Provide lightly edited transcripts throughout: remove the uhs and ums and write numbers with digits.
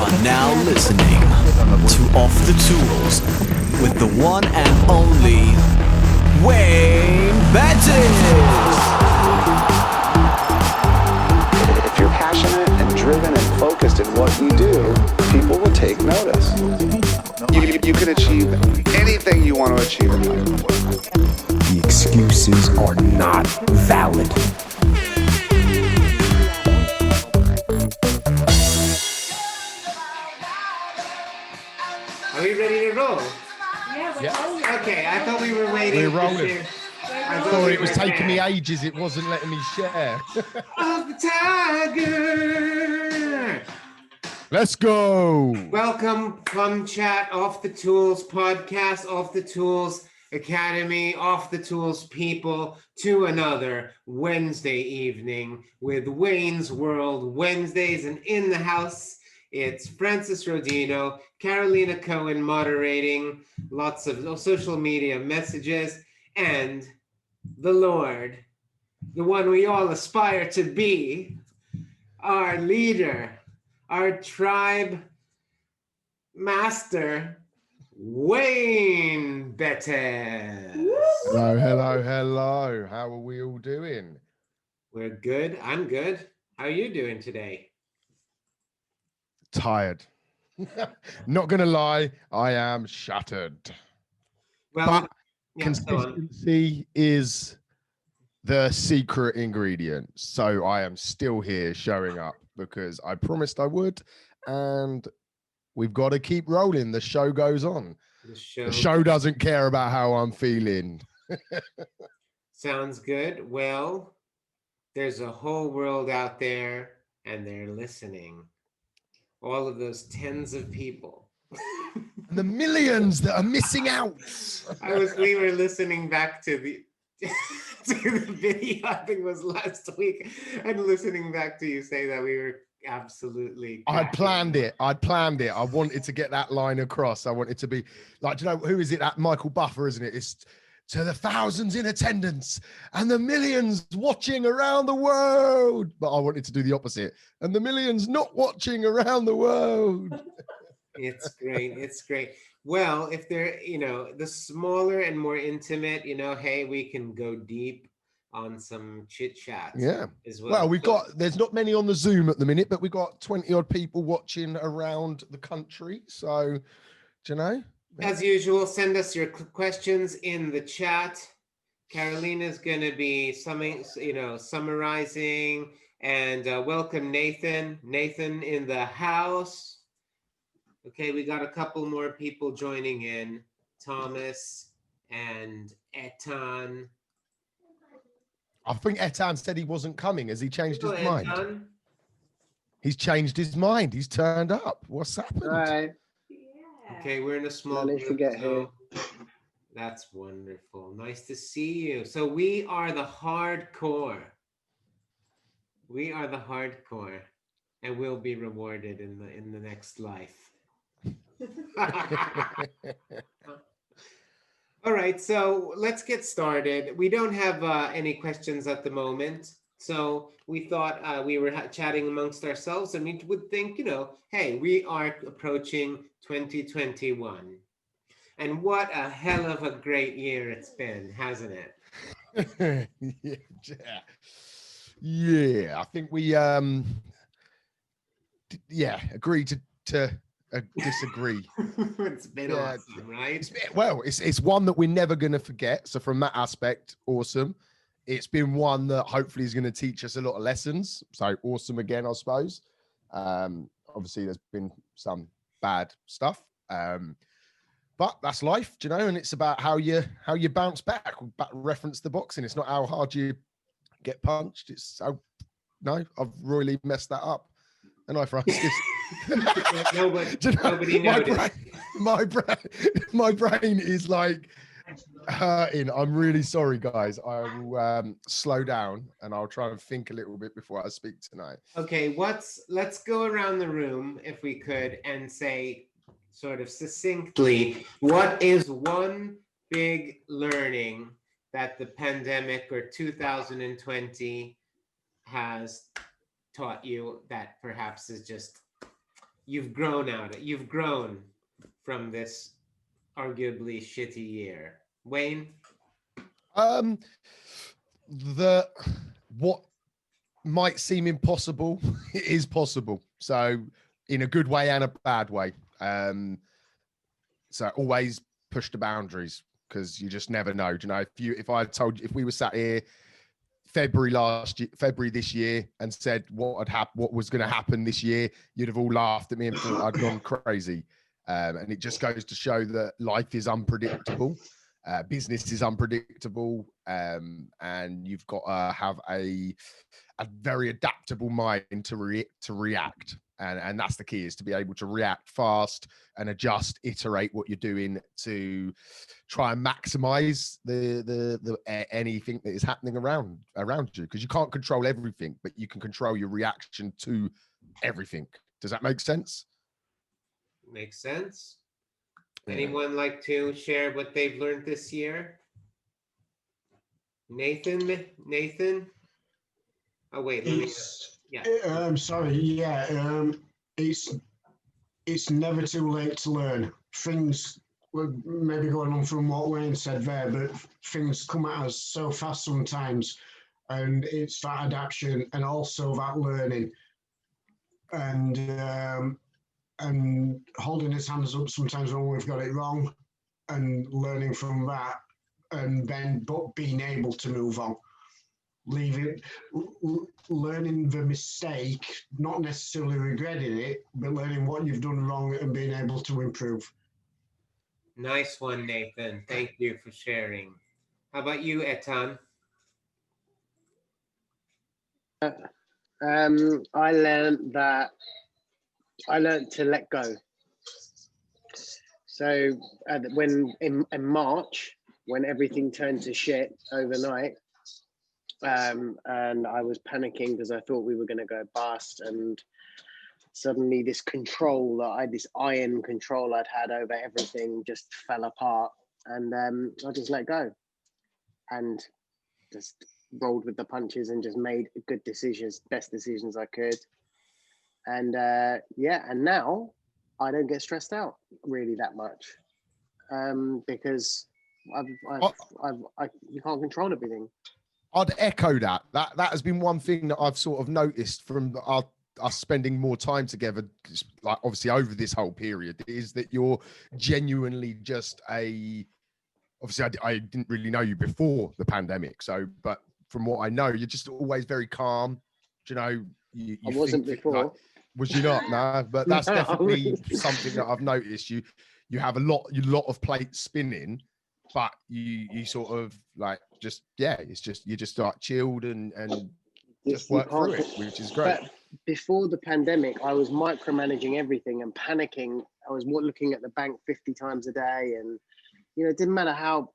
are now listening to Off the Tools with the one and only Wayne Bettis. If you're passionate and driven and focused in what you do, people will take notice. You can achieve anything you want to achieve in life. The excuses are not valid. Are we ready to roll? Yeah. Okay, I thought we were waiting. We're rolling. I thought Sorry, we it was were taking me back. ages. It wasn't letting me share. Of the Tiger. Let's go. Welcome, Come Chat, Off the Tools podcast, Off the Tools Academy, Off the Tools people, to another Wednesday evening with Wayne's World Wednesdays, and in the house, it's Francis Rodino, Carolina Cohen moderating, lots of social media messages, and the Lord, the one we all aspire to be, our leader, our tribe master, Wayne Bettis. Hello. How are we all doing? We're good. I'm good. How are you doing today? Tired. Not gonna lie, I am shattered. Well, But yeah, go on. consistency is the secret ingredient. So I am still here showing up because I promised I would, and we've got to keep rolling. The show goes on. The show The show doesn't care about how I'm feeling. sounds good. Well, there's a whole world out there, and they're listening. All of those tens of people. And the millions that are missing out. We were listening back to the to the video, I think it was last week, and listening back to you say that we were absolutely I planned it. I wanted to get that line across. I wanted to be like, do you know, who is it? That Michael Buffer, isn't it? It's to the thousands in attendance and the millions watching around the world. But I wanted to do the opposite. And the millions not watching around the world. It's great. It's great. Well, if they're, the smaller and more intimate, hey, we can go deep on some chit chat. Yeah. As Well, well. there's not many on the Zoom at the minute, but we've got 20 odd people watching around the country. So, do you know? As usual, send us your questions in the chat. Carolina's going to be summarizing, and welcome Nathan. Nathan in the house. Okay, we got a couple more people joining in. Thomas and Etan. I think Etan said he wasn't coming. Has he changed his mind? Etan. He's changed his mind. He's turned up. What's happened? Right. Okay, we're in a small Managed to group, get so that's wonderful. Nice to see you. So we are the hardcore. We are the hardcore, and we'll be rewarded in the next life. All right, so let's get started. We don't have any questions at the moment. So we thought we were chatting amongst ourselves, and we would think, hey, we are approaching 2021. And what a hell of a great year it's been, hasn't it? Yeah. I think we agree to disagree. It's been awesome, right? It's one that we're never going to forget. So from that aspect, awesome. It's been one that hopefully is going to teach us a lot of lessons. So awesome again, I suppose. Obviously, there's been some bad stuff, but that's life, do you know? And it's about how you bounce back. Reference the boxing. It's not how hard you get punched. It's how I've royally messed that up. And I, Francis. Nobody noticed. My brain is like hurting. I'm really sorry, guys. I will slow down and I'll try and think a little bit before I speak tonight. Okay, let's go around the room if we could and say sort of succinctly, what is one big learning that the pandemic or 2020 has taught you that perhaps is just you've grown you've grown from this arguably shitty year? Wayne? Um, the what might seem impossible is possible. So in a good way and a bad way. So always push the boundaries because you just never know. Do you know, if we were sat here February this year and said what was going to happen this year, you'd have all laughed at me and thought I'd gone crazy. And it just goes to show that life is unpredictable. Business is unpredictable, and you've got to have a very adaptable mind to react, and that's the key, is to be able to react fast and adjust, iterate what you're doing to try and maximize the anything that is happening around you, because you can't control everything, but you can control your reaction to everything. Does that make sense? Makes sense. Yeah. Anyone like to share what they've learned this year? Nathan? Oh wait, let me. Yeah. Sorry. Yeah. It's never too late to learn. Things were maybe going on from what Wayne said there, but things come at us so fast sometimes, and it's that adaptation and also that learning, and holding his hands up sometimes when we've got it wrong, and learning from that, and then but being able to move on, learning the mistake, not necessarily regretting it, but learning what you've done wrong and being able to improve. Nice one, Nathan. Thank you for sharing. How about you, Etan? I learned to let go. So when in March, when everything turned to shit overnight, and I was panicking because I thought we were going to go bust, and suddenly this iron control I'd had over everything just fell apart, and I just let go and just rolled with the punches and just made good decisions, best decisions I could. And and now I don't get stressed out really that much, because you can't control everything. I'd echo that. That has been one thing that I've sort of noticed from us spending more time together, like obviously over this whole period, is that you're genuinely just obviously I didn't really know you before the pandemic, but from what I know, you're just always very calm. Do you know, you I wasn't before. Was you not? No, but that's definitely something that I've noticed. You have a lot of plates spinning, but you sort of like it's just you just start chilled and just work through it, which is great. But before the pandemic, I was micromanaging everything and panicking. I was looking at the bank 50 times a day, and it didn't matter how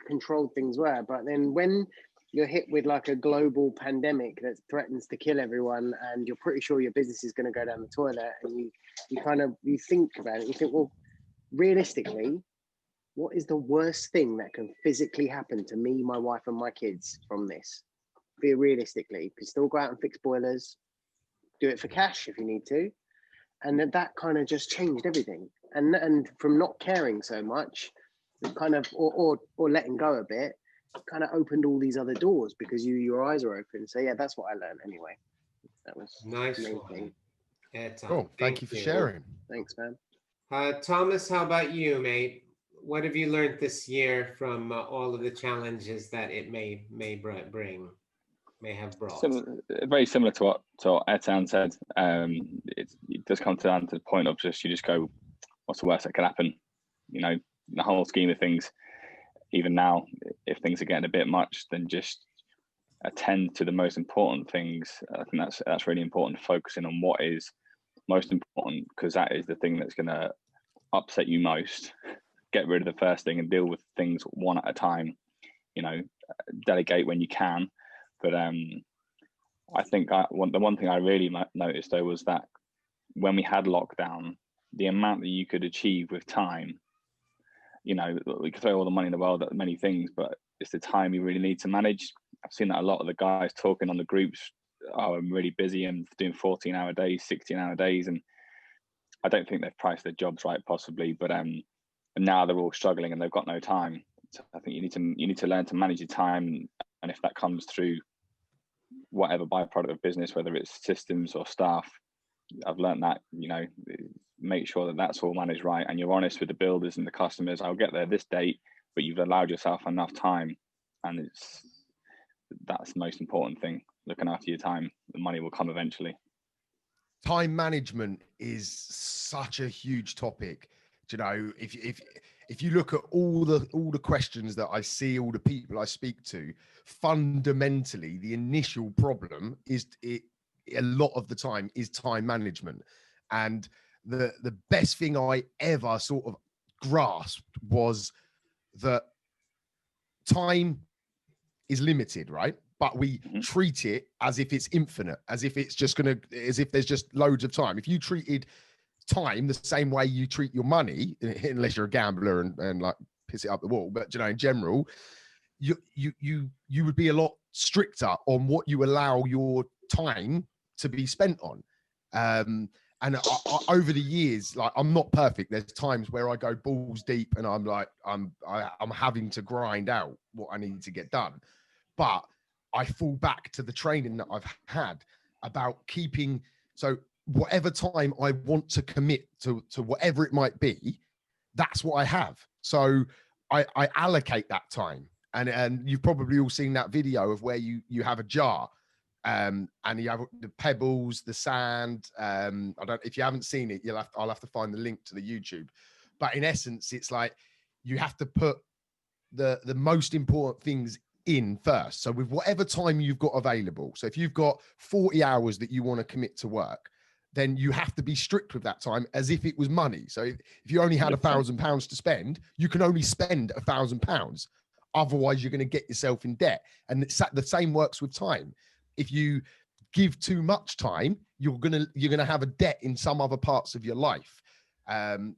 controlled things were. But then when you're hit with like a global pandemic that threatens to kill everyone, and you're pretty sure your business is going to go down the toilet, and you think about it, you think, well, realistically, what is the worst thing that can physically happen to me, my wife, and my kids from this? Realistically, you can still go out and fix boilers, do it for cash if you need to, and that kind of just changed everything. And from not caring so much, kind of or letting go a bit, kind of opened all these other doors because your eyes are open. So yeah, that's what I learned anyway. That was nice the main one. thing. Cool. Thank you for sharing. Thanks, man. Thomas, how about you, mate? What have you learned this year from all of the challenges that it may have brought? Very similar to what Etan said. It does come down to the point of you just go, what's the worst that could happen? In the whole scheme of things, even now, if things are getting a bit much, then just attend to the most important things. I think that's really important, focusing on what is most important, because that is the thing that's going to upset you most. Get rid of the first thing and deal with things one at a time. Delegate when you can. But I think the one thing I really noticed though was that when we had lockdown, the amount that you could achieve with time. We could throw all the money in the world at many things, but it's the time you really need to manage. I've seen that a lot of the guys talking on the groups are really busy and doing 14-hour days, 16-hour days, and I don't think they've priced their jobs right, possibly, but now they're all struggling and they've got no time. So I think you need to learn to manage your time, and if that comes through whatever byproduct of business, whether it's systems or staff, I've learned that, you know, make sure that that's all managed right, and you're honest with the builders and the customers. I'll get there this date, but you've allowed yourself enough time, and that's the most important thing. Looking after your time, the money will come eventually. Time management is such a huge topic. You know, if you look at all the questions that I see, all the people I speak to, fundamentally the initial problem is a lot of the time is time management. And the best thing I ever sort of grasped was that time is limited, right? But we treat it as if it's infinite, as if it's just as if there's just loads of time. If you treated time the same way you treat your money, unless you're a gambler and like piss it up the wall, but you know, in general, you would be a lot stricter on what you allow your time to be spent on. And over the years, like, I'm not perfect. There's times where I go balls deep and I'm like, I'm having to grind out what I need to get done. But I fall back to the training that I've had about keeping, so whatever time I want to commit to whatever it might be, that's what I have. So I allocate that time. And you've probably all seen that video of where you have a jar, and you have the pebbles, the sand. If you haven't seen it, I'll have to find the link to the YouTube. But in essence, it's like you have to put the most important things in first. So with whatever time you've got available, so if you've got 40 hours that you want to commit to work, then you have to be strict with that time as if it was money. So if you only had £1,000 to spend, you can only spend £1,000. Otherwise, you're going to get yourself in debt. And the same works with time. If you give too much time, you're gonna have a debt in some other parts of your life. And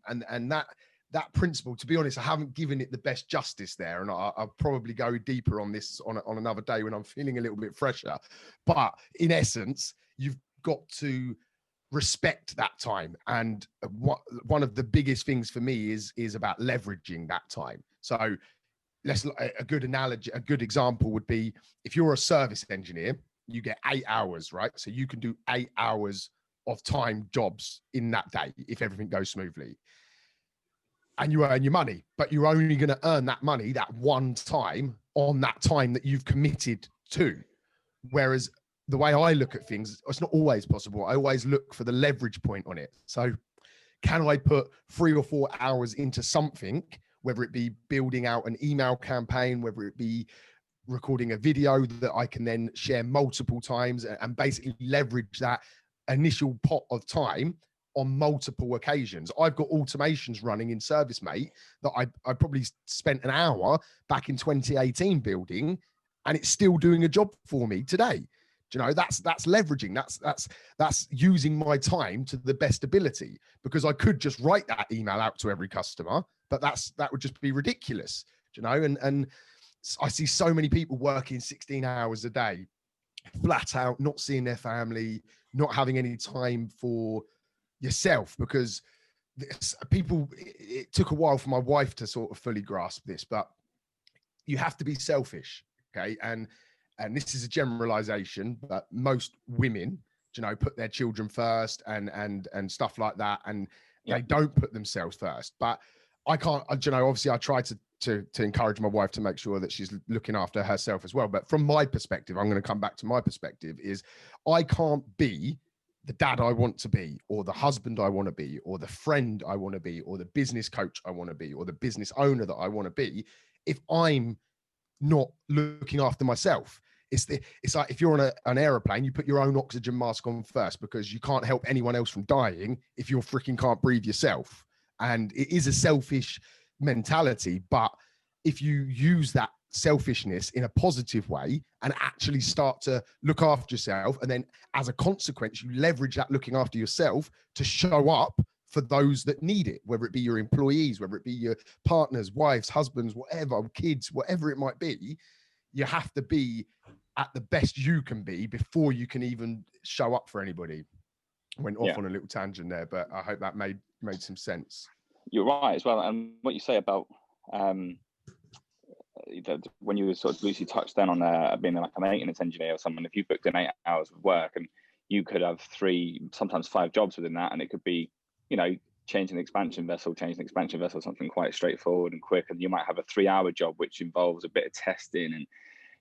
that principle, to be honest, I haven't given it the best justice there, and I'll probably go deeper on this on another day when I'm feeling a little bit fresher. But in essence, you've got to respect that time. And one of the biggest things for me is about leveraging that time. So a good analogy, a good example would be, if you're a service engineer, you get 8 hours, right? So you can do 8 hours of time jobs in that day if everything goes smoothly. And you earn your money, but you're only going to earn that money that one time on that time that you've committed to. Whereas the way I look at things, it's not always possible. I always look for the leverage point on it. So can I put 3 or 4 hours into something, whether it be building out an email campaign, whether it be recording a video that I can then share multiple times, and basically leverage that initial pot of time on multiple occasions. I've got automations running in ServiceMate that I probably spent an hour back in 2018 building, and it's still doing a job for me today. Do you know, that's leveraging. That's using my time to the best ability, because I could just write that email out to every customer, but that would just be ridiculous. Do you know, and I see so many people working 16 hours a day, flat out, not seeing their family, not having any time for yourself, because it took a while for my wife to sort of fully grasp this, but you have to be selfish. Okay. And this is a generalization, but most women, you know, put their children first and stuff like that. And they don't put themselves first. But I can't, you know, obviously I try to encourage my wife to make sure that she's looking after herself as well. But from my perspective, I'm going to come back to my perspective, is I can't be the dad I want to be, or the husband I want to be, or the friend I want to be, or the business coach I want to be, or the business owner that I want to be, if I'm not looking after myself. It's like if you're on an aeroplane, you put your own oxygen mask on first, because you can't help anyone else from dying if you freaking can't breathe yourself. And it is a selfish mentality, but if you use that selfishness in a positive way and actually start to look after yourself, and then as a consequence you leverage that looking after yourself to show up for those that need it, whether it be your employees, whether it be your partners, wives, husbands, whatever, kids, whatever it might be, you have to be at the best you can be before you can even show up for anybody. Went off on a little tangent there, but I hope that made some sense. You're right as well. And what you say about when you sort of loosely touched down on being like a maintenance engineer or someone, if you booked in 8 hours of work and you could have 3, sometimes 5 jobs within that, and it could be, you know, changing the expansion vessel, something quite straightforward and quick, and you might have a 3-hour job which involves a bit of testing and,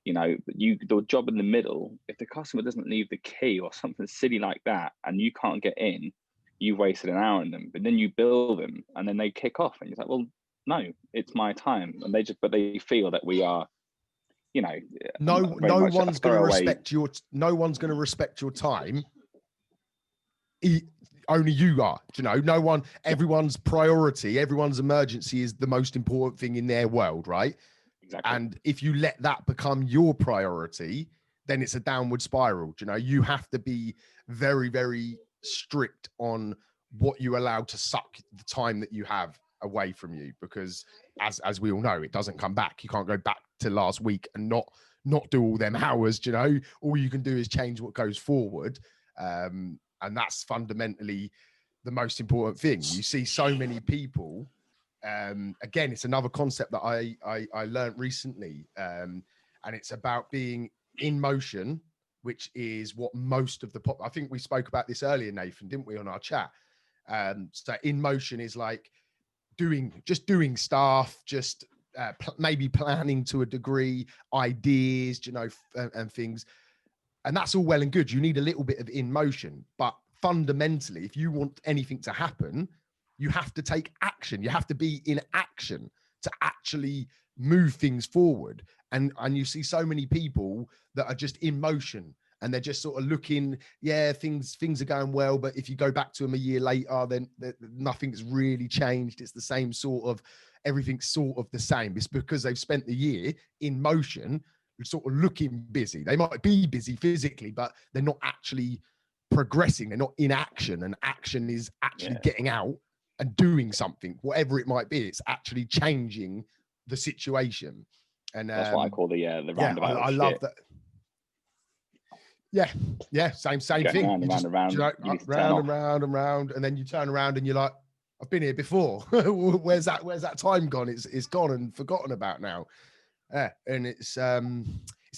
you know, the job in the middle, if the customer doesn't leave the key or something silly like that and you can't get in, you've wasted an hour on them. But then you bill them and then they kick off and you're like, well, no, it's my time. And they feel that we are, you know, no one's going to respect your time. Only you are, you know, everyone's priority, everyone's emergency is the most important thing in their world, right? Exactly. And if you let that become your priority, then it's a downward spiral. You know, you have to be very, very strict on what you allow to suck the time that you have away from you, because as we all know, it doesn't come back. You can't go back to last week and not do all them hours. You know, all you can do is change what goes forward. And that's fundamentally the most important thing. You see so many people. Again, it's another concept that I learned recently, and it's about being in motion, which is what most of I think we spoke about this earlier, Nathan, didn't we, on our chat? So in motion is like doing stuff, just maybe planning to a degree, ideas, you know, and things. And that's all well and good. You need a little bit of in motion, but fundamentally, if you want anything to happen, you have to take action. You have to be in action to actually move things forward. And you see so many people that are just in motion and they're just sort of looking, yeah, things are going well. But if you go back to them a year later, then nothing's really changed. It's the same everything's sort of the same. It's because they've spent the year in motion, sort of looking busy. They might be busy physically, but they're not actually progressing. They're not in action. And action is actually getting out and doing something, whatever it might be. It's actually changing the situation. And that's what I call the roundabout. I love that. Yeah, same thing. Round and round, and then you turn around and you're like, I've been here before. Where's that time gone? It's gone and forgotten about now. And it's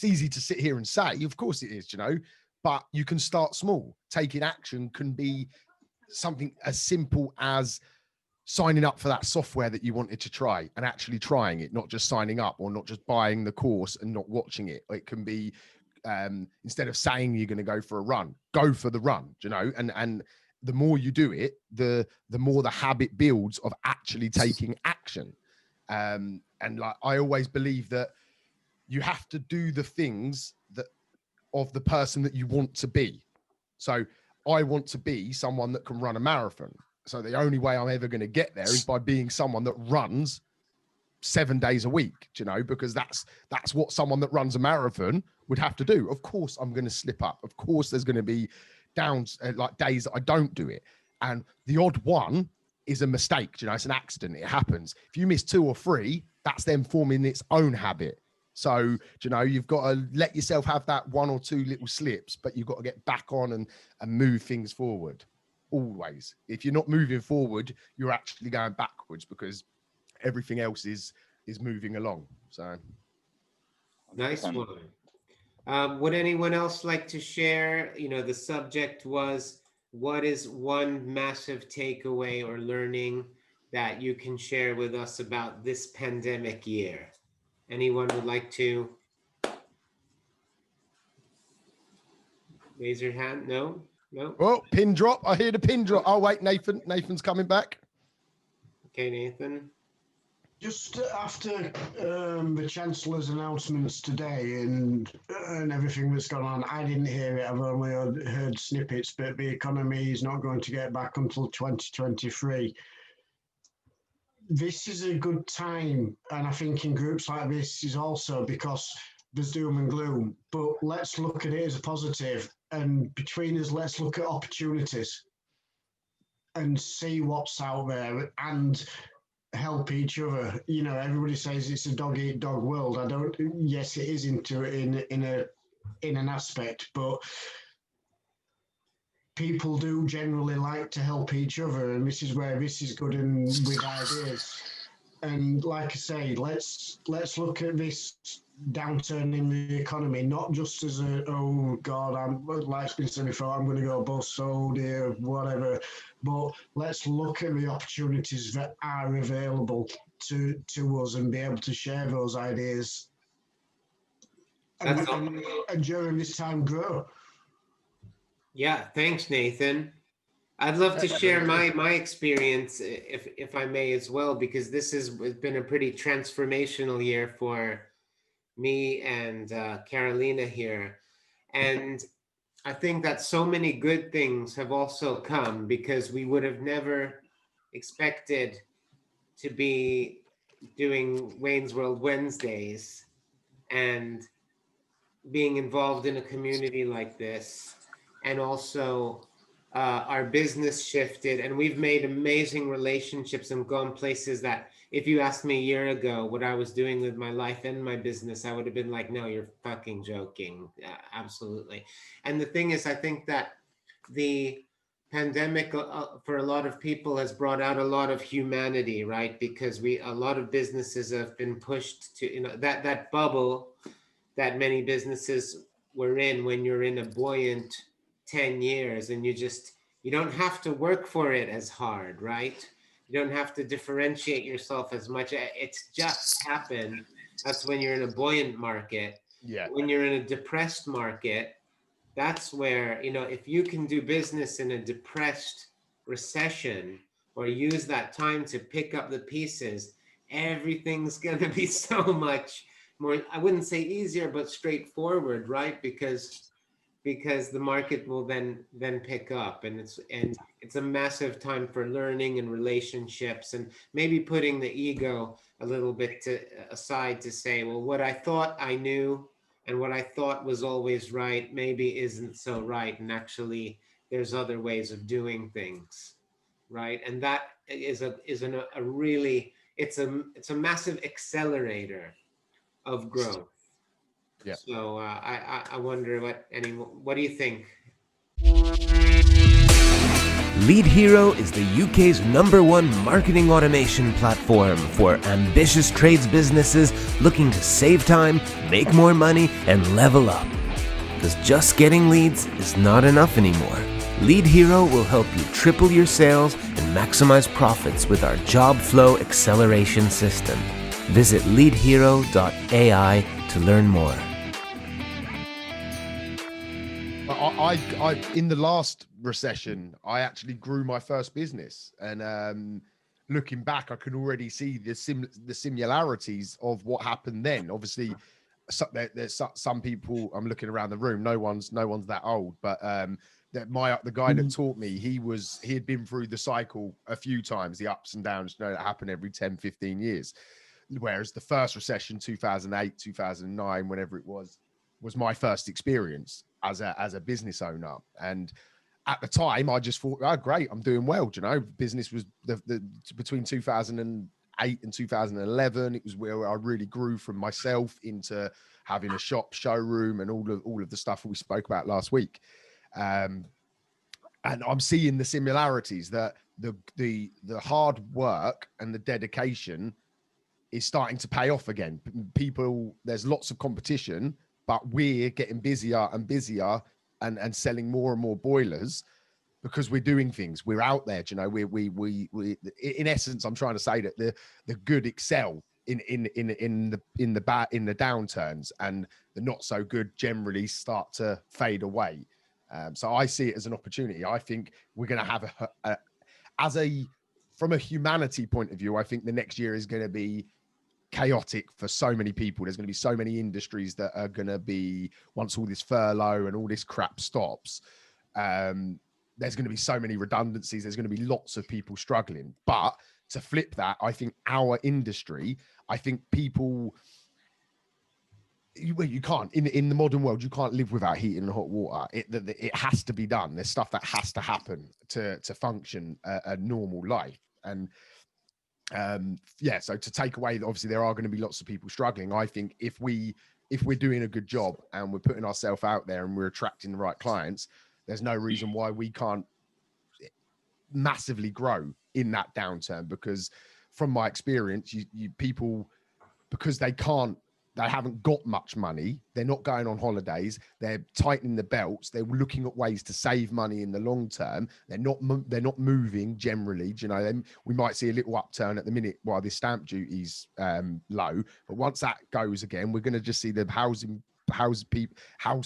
easy to sit here and say, of course it is, you know, but you can start small. Taking action can be something as simple as signing up for that software that you wanted to try and actually trying it, not just signing up or not just buying the course and not watching it. It can be instead of saying you're going to go for a run, go for the run, you know, and the more you do it, the more the habit builds of actually taking action. And like, I always believe that you have to do the things that of the person that you want to be. So I want to be someone that can run a marathon. So the only way I'm ever going to get there is by being someone that runs 7 days a week, you know, because that's what someone that runs a marathon would have to do. Of course, I'm going to slip up. Of course, there's going to be downs, like days that I don't do it. And the odd one is a mistake, you know, it's an accident. It happens. If you miss 2 or 3, that's them forming its own habit. So, you know, you've got to let yourself have that 1 or 2 little slips, but you've got to get back on and move things forward. Always. If you're not moving forward, you're actually going backwards because everything else is moving along. So nice one. Would anyone else like to share? You know, the subject was, what is one massive takeaway or learning that you can share with us about this pandemic year? Anyone would like to raise your hand? No. Oh, pin drop. I hear the pin drop. Oh, wait, Nathan's coming back. Okay, Nathan. Just after the Chancellor's announcements today and everything that's gone on, I didn't hear it. I've only heard snippets, but the economy is not going to get back until 2023. This is a good time, and I think in groups like this is also because there's doom and gloom, but let's look at it as a positive, and between us, let's look at opportunities and see what's out there and help each other. You know, everybody says it's a dog eat dog world. Yes, it is in an aspect, but people do generally like to help each other, and this is where this is good and with ideas. And like I say, let's look at this downturn in the economy not just as a, oh God, I'm, like it's been said before, I'm going to go bust, oh dear, whatever. But let's look at the opportunities that are available to us and be able to share those ideas. And during this time, grow. Yeah, thanks, Nathan. I'd love to share my experience, if I may, as well, because this has been a pretty transformational year for me and Carolina here. And I think that so many good things have also come because we would have never expected to be doing Wayne's World Wednesdays and being involved in a community like this. And also our business shifted and we've made amazing relationships and gone places that if you asked me a year ago what I was doing with my life and my business, I would have been like, no, you're fucking joking. Absolutely. And the thing is, I think that the pandemic for a lot of people has brought out a lot of humanity, right? Because a lot of businesses have been pushed to, that bubble that many businesses were in when you're in a buoyant 10 years and you don't have to work for it as hard, right? You don't have to differentiate yourself as much. It's just happened. That's when you're in a buoyant market. Yeah. When you're in a depressed market, that's where, if you can do business in a depressed recession or use that time to pick up the pieces, everything's going to be so much more, I wouldn't say easier, but straightforward, right? Because the market will then pick up, and it's a massive time for learning and relationships, and maybe putting the ego a little bit aside to say, well, what I thought I knew and what I thought was always right maybe isn't so right, and actually there's other ways of doing things, right? And that is a really it's a massive accelerator of growth. Yeah. So I wonder what do you think? Lead Hero is the UK's #1 marketing automation platform for ambitious trades businesses looking to save time, make more money, and level up. Because just getting leads is not enough anymore. Lead Hero will help you triple your sales and maximize profits with our job flow acceleration system. Visit leadhero.ai to learn more. I in the last recession, I actually grew my first business, and looking back, I can already see the similarities of what happened then. Obviously, there's some people. I'm looking around the room. No one's that old, but the guy that taught me, he had been through the cycle a few times, the ups and downs, that happen every 10, 15 years. Whereas the first recession, 2008, 2009, whenever it was my first experience as a business owner. And at the time, I just thought, oh, great, I'm doing well. Business was between 2008 and 2011. It was where I really grew from myself into having a showroom, and all of the stuff that we spoke about last week. And I'm seeing the similarities that the hard work and the dedication is starting to pay off again. There's lots of competition, but we're getting busier and busier and selling more and more boilers because we're doing things. We're out there, we in essence, I'm trying to say that the good excel in the downturns, and the not so good generally start to fade away. So I see it as an opportunity. I think we're going to have from a humanity point of view, I think the next year is going to be chaotic for so many people. There's going to be so many industries that are going to be, once all this furlough and all this crap stops, there's going to be so many redundancies. There's going to be lots of people struggling. But to flip that, I think our industry, people, you can't, in the modern world, you can't live without heating and hot water. It has to be done. There's stuff that has to happen to function a normal life. And so to take away, obviously there are going to be lots of people struggling. I think if we're doing a good job and we're putting ourselves out there and we're attracting the right clients, there's no reason why we can't massively grow in that downturn, because from my experience, you people, because they haven't got much money, they're not going on holidays, they're tightening the belts, they're looking at ways to save money in the long term, they're not moving generally. Do you know, we might see a little upturn at the minute while the stamp duty's low, but once that goes again, we're going to just see the house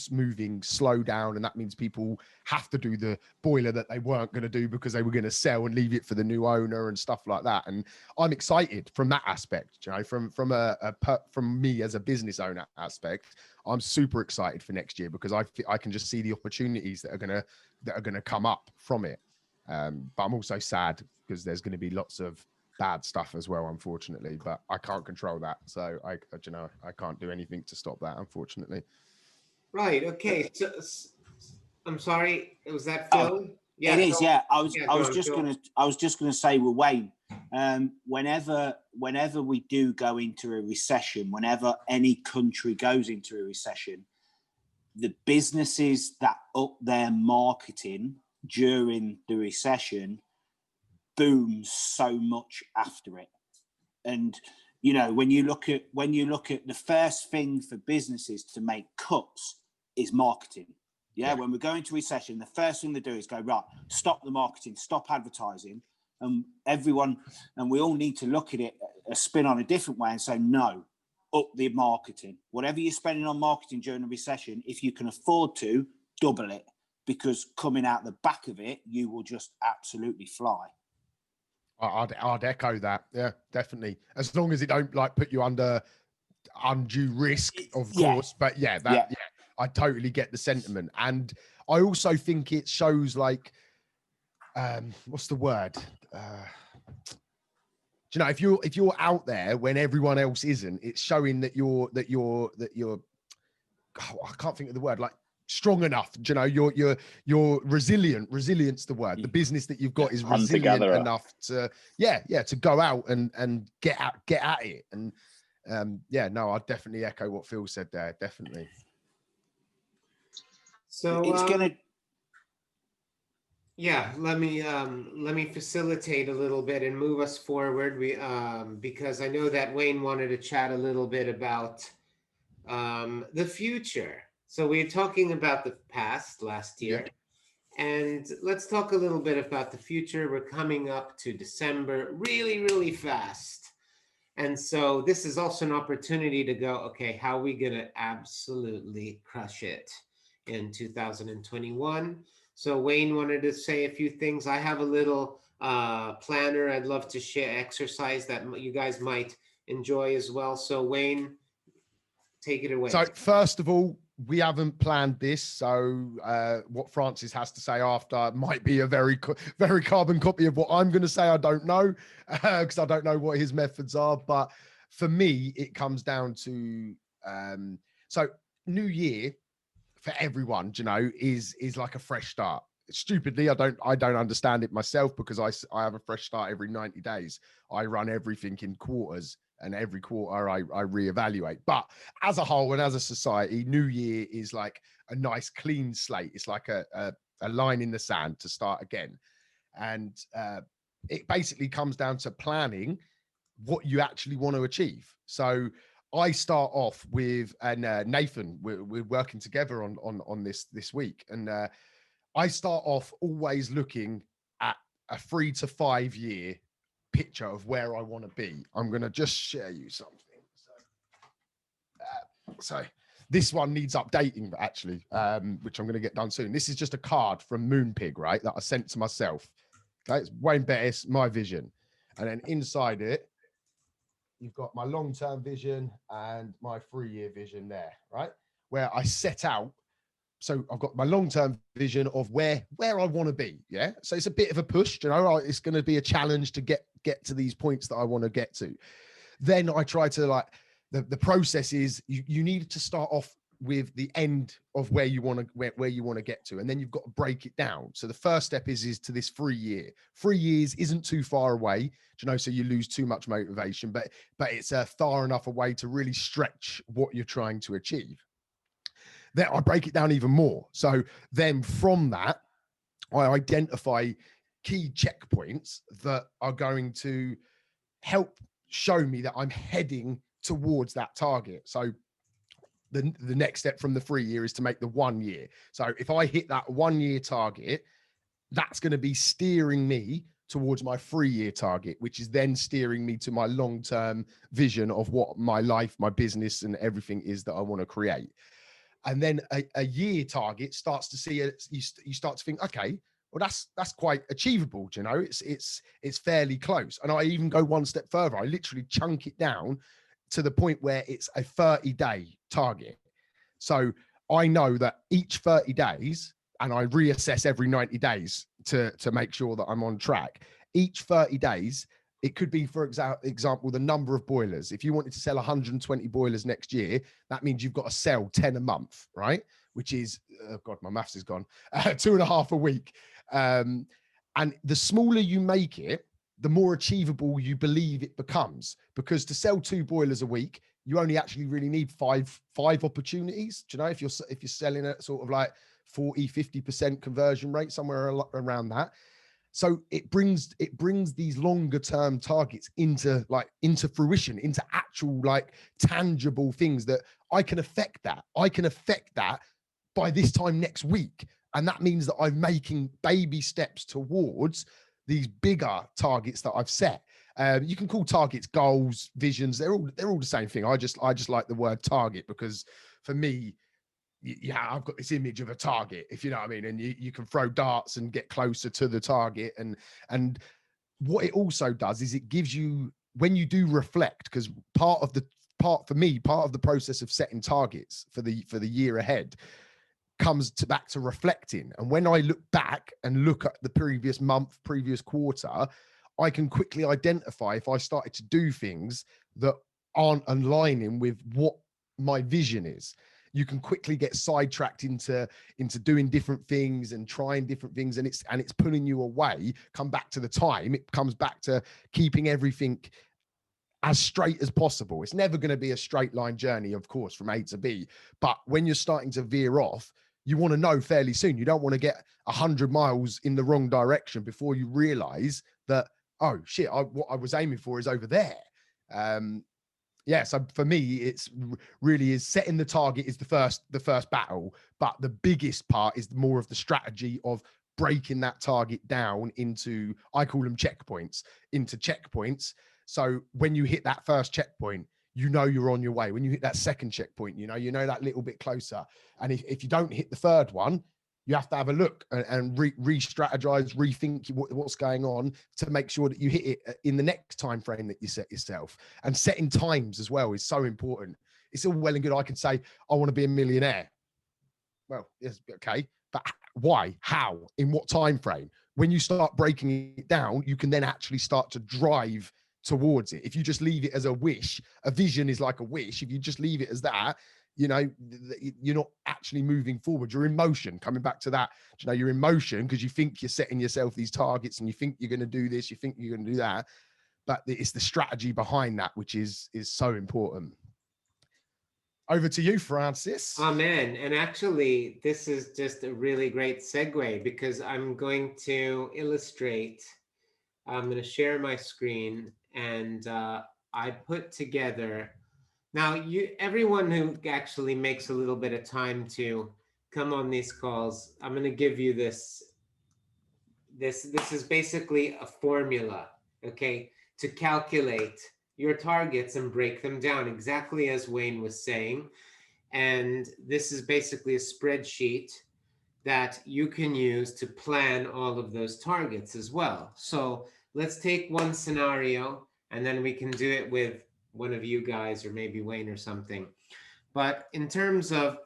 moving slow down, and that means people have to do the boiler that they weren't going to do because they were going to sell and leave it for the new owner and stuff like that. And I'm excited from that aspect, you know, from me as a business owner aspect. I'm super excited for next year because I can just see the opportunities that are gonna come up from it. But I'm also sad because there's going to be lots of bad stuff as well, unfortunately, but I can't control that. So I can't do anything to stop that, unfortunately. Right. Okay. So, I'm sorry. Was that Phil? Yeah, it is. Phil. Yeah, I was just gonna say, well, Wayne, whenever we do go into a recession, whenever any country goes into a recession, the businesses that up their marketing during the recession booms so much after it. And you know, when you look at the first thing for businesses to make cuts is marketing. Yeah, when we go into recession, the first thing they do is go, right, stop the marketing, stop advertising, and we all need to look at it, a spin on a different way, and say, no, up the marketing. Whatever you're spending on marketing during a recession, if you can afford to, double it, because coming out the back of it, you will just absolutely fly. I'd echo that. Yeah, definitely. As long as it don't like put you under undue risk, of course. But I totally get the sentiment. And I also think it shows like, what's the word? Do you know, if you're out there when everyone else isn't, it's showing that you're I can't think of the word, like strong enough. Do you know, you're resilient. Resilience, the word. The business that you've got is resilient enough to go out and get at it. And I'd definitely echo what Phil said there. Definitely. So it's gonna. Yeah, let me facilitate a little bit and move us forward. Because I know that Wayne wanted to chat a little bit about the future. So we're talking about the past last year, and let's talk a little bit about the future. We're coming up to December really, really fast. And so this is also an opportunity to go, okay, how are we going to absolutely crush it in 2021? So Wayne wanted to say a few things. I have a little planner I'd love to share, exercise that you guys might enjoy as well. So Wayne, take it away. So first of all, we haven't planned this, so what Francis has to say after might be a very carbon copy of what I'm going to say. I don't know, because I don't know what his methods are. But for me, it comes down to so New Year for everyone, you know, is like a fresh start. Stupidly, I don't understand it myself, because I have a fresh start every 90 days. I run everything in quarters, and every quarter I reevaluate. But as a whole and as a society, New Year is like a nice clean slate. It's like a line in the sand to start again. And it basically comes down to planning what you actually want to achieve. So I start off with, and Nathan, we're working together on this week. And I start off always looking at a 3 to 5 year picture of where I want to be. I'm going to just share you something. So this one needs updating, actually, which I'm going to get done soon. This is just a card from Moonpig, right, that I sent to myself. Okay, it's Wayne Bettis, my vision. And then inside it, you've got my long-term vision and my 3-year vision there, right? Where I set out. So I've got my long-term vision of where I want to be. Yeah. So it's a bit of a push, you know, it's going to be a challenge to get to these points that I want to get to. Then I try to, like, the process is you need to start off with the end of where you want to get to, and then you've got to break it down. So the first step is to this 3 year. 3 years isn't too far away, you know, so you lose too much motivation, but it's far enough away to really stretch what you're trying to achieve. then I break it down even more. So then from that, I identify key checkpoints that are going to help show me that I'm heading towards that target. So the next step from the 3 year is to make the 1 year. So if I hit that 1 year target, that's going to be steering me towards my 3 year target, which is then steering me to my long-term vision of what my life, my business, and everything is that I want to create. And then a year target starts to see it. You start to think, okay, well, that's quite achievable. You know, it's fairly close. And I even go one step further. I literally chunk it down to the point where it's a 30-day target. So I know that each 30 days, and I reassess every 90 days to make sure that I'm on track. Each 30 days, it could be, for example, the number of boilers. If you wanted to sell 120 boilers next year, that means you've got to sell 10 a month, right? Which is, oh God, my maths is gone, 2.5 a week. And the smaller you make it, the more achievable you believe it becomes. Because to sell 2 boilers a week, you only actually really need five opportunities. Do you know, if you're selling at sort of like 40-50% conversion rate, somewhere around that. So it brings these longer term targets into fruition, into actual like tangible things that I can affect that. I can affect that by this time next week. And that means that I'm making baby steps towards these bigger targets that I've set. You can call targets goals, visions. They're all the same thing. I just like the word target because for me, yeah, I've got this image of a target, if you know what I mean, and you can throw darts and get closer to the target. And what it also does is it gives you, when you do reflect, because part of the process of setting targets for the year ahead comes back to reflecting. And when I look back and look at the previous month, previous quarter, I can quickly identify if I started to do things that aren't aligning with what my vision is. You can quickly get sidetracked into doing different things and trying different things, and it's pulling you away. Come back to the time. It comes back to keeping everything as straight as possible. It's never going to be a straight line journey, of course, from A to B. But when you're starting to veer off, you want to know fairly soon. You don't want to get 100 miles in the wrong direction before you realize that, oh shit, what I was aiming for is over there. Yeah, so for me, it's really is setting the target is the first battle, but the biggest part is more of the strategy of breaking that target down into, I call them checkpoints, into checkpoints. So when you hit that first checkpoint, you know you're on your way. When you hit that second checkpoint, you know that little bit closer. And if you don't hit the third one, you have to have a look and re-strategize, rethink what's going on to make sure that you hit it in the next time frame that you set yourself. And setting times as well is so important. It's all well and good. I can say, I want to be a millionaire. Well, yes, okay. But why? How? In what time frame? When you start breaking it down, you can then actually start to drive towards it. If you just leave it as a wish, a vision is like a wish. If you just leave it as that, you know, you're not actually moving forward. You're in motion. Coming back to that, you know, you're in motion because you think you're setting yourself these targets and you think you're going to do this, you think you're going to do that, but it's the strategy behind that which is so important. Over to you, Francis. Amen. And actually, this is just a really great segue because I'm going to illustrate. I'm going to share my screen, and I put together. Now, everyone who actually makes a little bit of time to come on these calls, I'm going to give you this. This is basically a formula, okay, to calculate your targets and break them down, exactly as Wayne was saying. And this is basically a spreadsheet that you can use to plan all of those targets as well. So let's take one scenario, and then we can do it with one of you guys or maybe Wayne or something. But in terms of,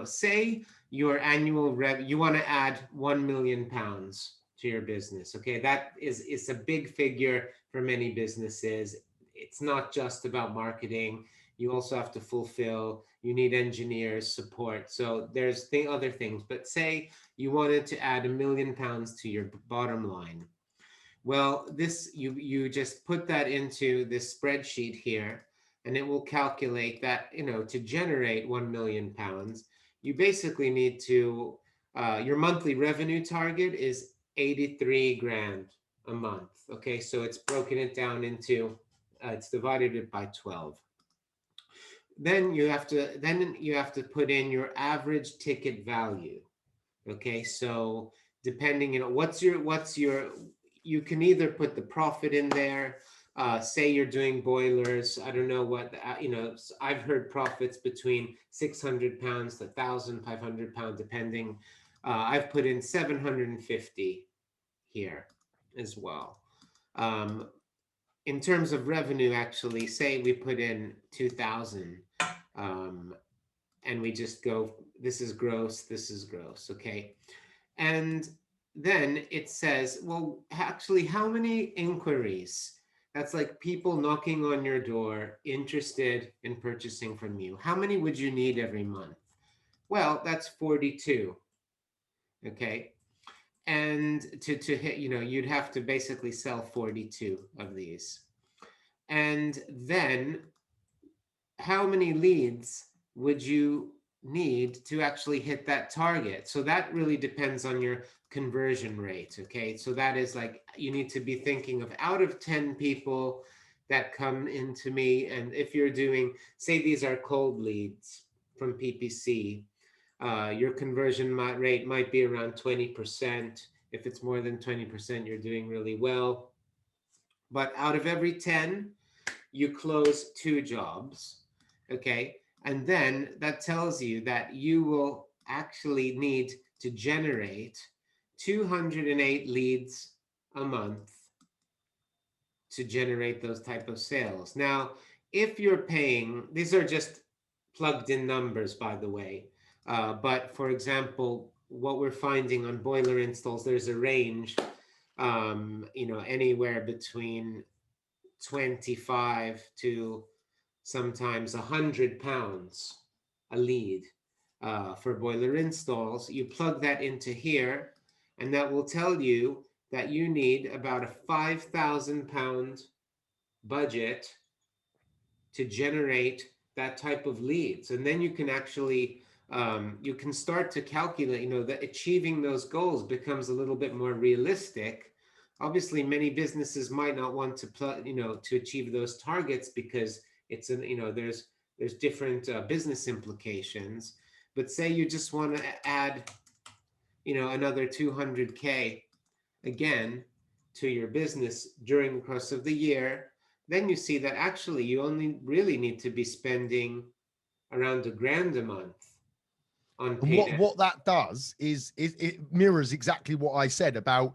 say your annual revenue, you want to add 1 million pounds to your business. Okay, it's a big figure for many businesses. It's not just about marketing. You also have to fulfill, you need engineers, support. So there's other things, but say you wanted to add 1 million pounds to your bottom line. Well, this you just put that into this spreadsheet here, and it will calculate that, to generate 1 million pounds, you basically need to, your monthly revenue target is 83 grand a month. Okay, so it's broken it down into, it's divided it by 12. Then you have to put in your average ticket value. Okay, so depending, what's your, you can either put the profit in there. Say you're doing boilers. I don't know what, I've heard profits between 600 pounds to 1,500 pounds, depending. I've put in 750 here as well. In terms of revenue, actually, say we put in 2,000, and we just go, this is gross, okay? And then it says, well, actually, how many inquiries? That's like people knocking on your door, interested in purchasing from you. How many would you need every month? Well, that's 42, okay? And to hit, you'd have to basically sell 42 of these. And then how many leads would you need to actually hit that target? So that really depends on your conversion rate, okay? So that is like, you need to be thinking of, out of 10 people that come into me, and if you're doing, say these are cold leads from PPC, your conversion rate might be around 20%. If it's more than 20%, you're doing really well. But out of every 10, you close 2 jobs, okay? And then that tells you that you will actually need to generate 208 leads a month to generate those type of sales. Now, if you're paying, these are just plugged in numbers, by the way. But for example, what we're finding on boiler installs, there's a range, anywhere between 25 to sometimes 100 pounds a lead for boiler installs. You plug that into here, and that will tell you that you need about a 5,000 pound budget to generate that type of leads. And then you can actually, you can start to calculate, that achieving those goals becomes a little bit more realistic. Obviously, many businesses might not want to, to achieve those targets because it's there's different business implications. But say you just want to add, another 200K again to your business during the course of the year, then you see that actually you only really need to be spending around $1,000 a month on paid. What that does is it mirrors exactly what I said about,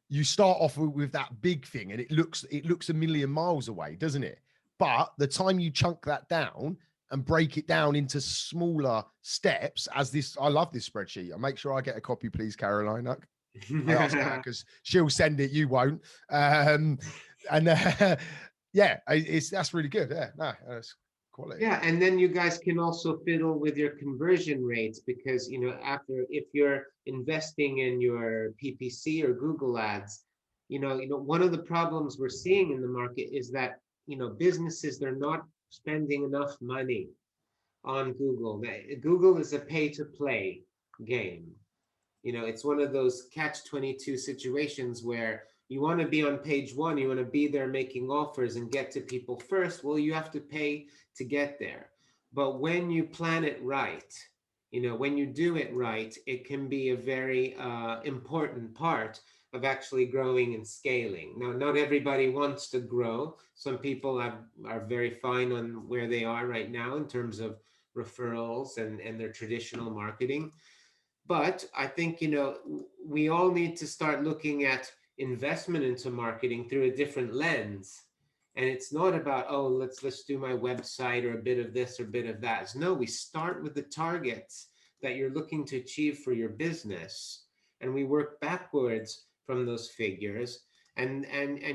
you start off with that big thing and it looks a million miles away, doesn't it? But the time you chunk that down and break it down into smaller steps, I love this spreadsheet. I'll make sure I get a copy, please, Carolina. Because she'll send it, you won't. That's really good. Yeah, no, that's quality. Yeah, and then you guys can also fiddle with your conversion rates, because if you're investing in your PPC or Google ads, one of the problems we're seeing in the market is that businesses, they're not spending enough money on Google. Google is a pay-to-play game. It's one of those catch-22 situations where you want to be on page 1, you want to be there making offers and get to people first. Well, you have to pay to get there. But when you plan it right, when you do it right, it can be a very important part of actually growing and scaling. Now, not everybody wants to grow. Some people are very fine on where they are right now in terms of referrals and their traditional marketing. But I think, we all need to start looking at investment into marketing through a different lens. And it's not about, oh, let's do my website or a bit of this or a bit of that. No, we start with the targets that you're looking to achieve for your business. And we work backwards from those figures. And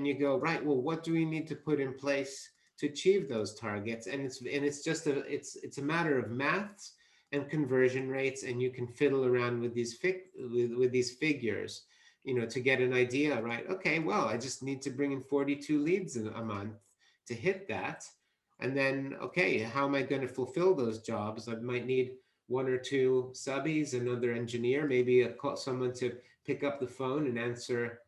you go, right, well, what do we need to put in place to achieve those targets? And it's a matter of maths and conversion rates, and you can fiddle around with these figures, to get an idea, right? Okay, well, I just need to bring in 42 leads a month to hit that. And then, okay, how am I going to fulfill those jobs? I might need one or two subbies, another engineer, maybe someone to pick up the phone and answer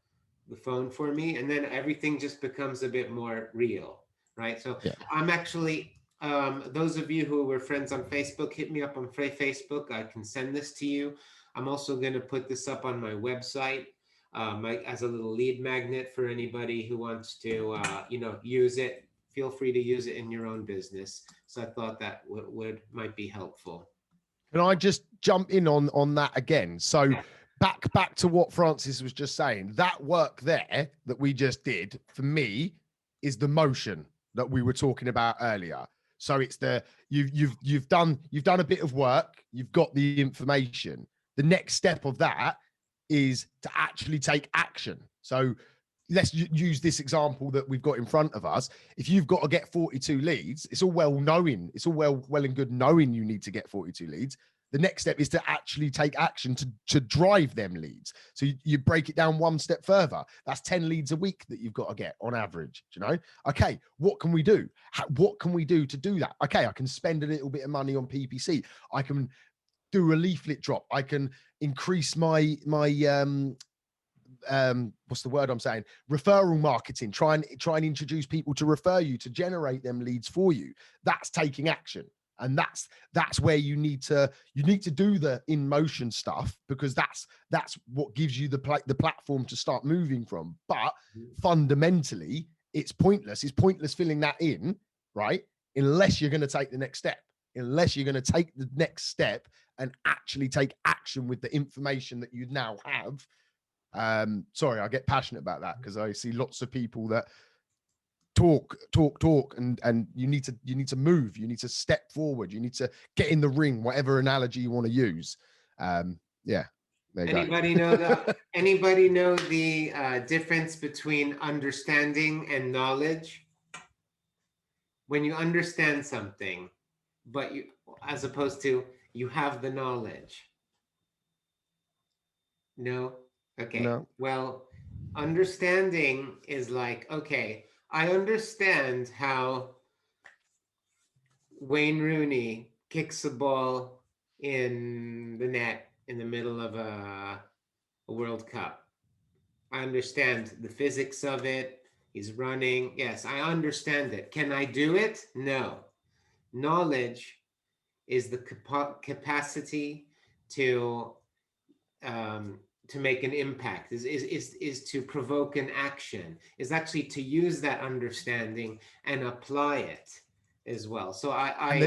the phone for me, and then everything just becomes a bit more real, right? So Yeah. I'm actually, those of you who were friends on Facebook, hit me up on Facebook. I can send this to you. I'm also going to put this up on my website as a little lead magnet for anybody who wants to, use it. Feel free to use it in your own business. So I thought that might be helpful. Can I just jump in on that again? So back to what Francis was just saying. That work there that we just did for me is the motion that we were talking about earlier. So it's the you've done a bit of work, you've got the information. The next step of that is to actually take action. So let's use this example that we've got in front of us. If you've got to get 42 leads, it's all well and good knowing you need to get 42 leads. The next step is to actually take action to drive them leads. So you break it down one step further. That's 10 leads a week that you've got to get on average, Okay, what can we do? What can we do to do that? Okay, I can spend a little bit of money on PPC. I can do a leaflet drop. I can increase my what's the word I'm saying? Referral marketing. Try and introduce people to refer you, to generate them leads for you. That's taking action. And that's where you need to do the in motion stuff, because that's what gives you the platform to start moving from. But fundamentally, it's pointless. It's pointless filling that in, right? Unless you're going to take the next step. Unless you're going to take the next step and actually take action with the information that you now have. Sorry, I get passionate about that because I see lots of people that talk, and you need to move. You need to step forward. You need to get in the ring, whatever analogy you want to use. Yeah. Anybody know the difference between understanding and knowledge? When you understand something, but you, as opposed to you have the knowledge. No? Okay. No. Well, understanding is like, okay, I understand how Wayne Rooney kicks a ball in the net in the middle of a World Cup. I understand the physics of it. He's running. Yes, I understand it. Can I do it? No. Knowledge is the capacity to make an impact, is to provoke an action, is actually to use that understanding and apply it as well. So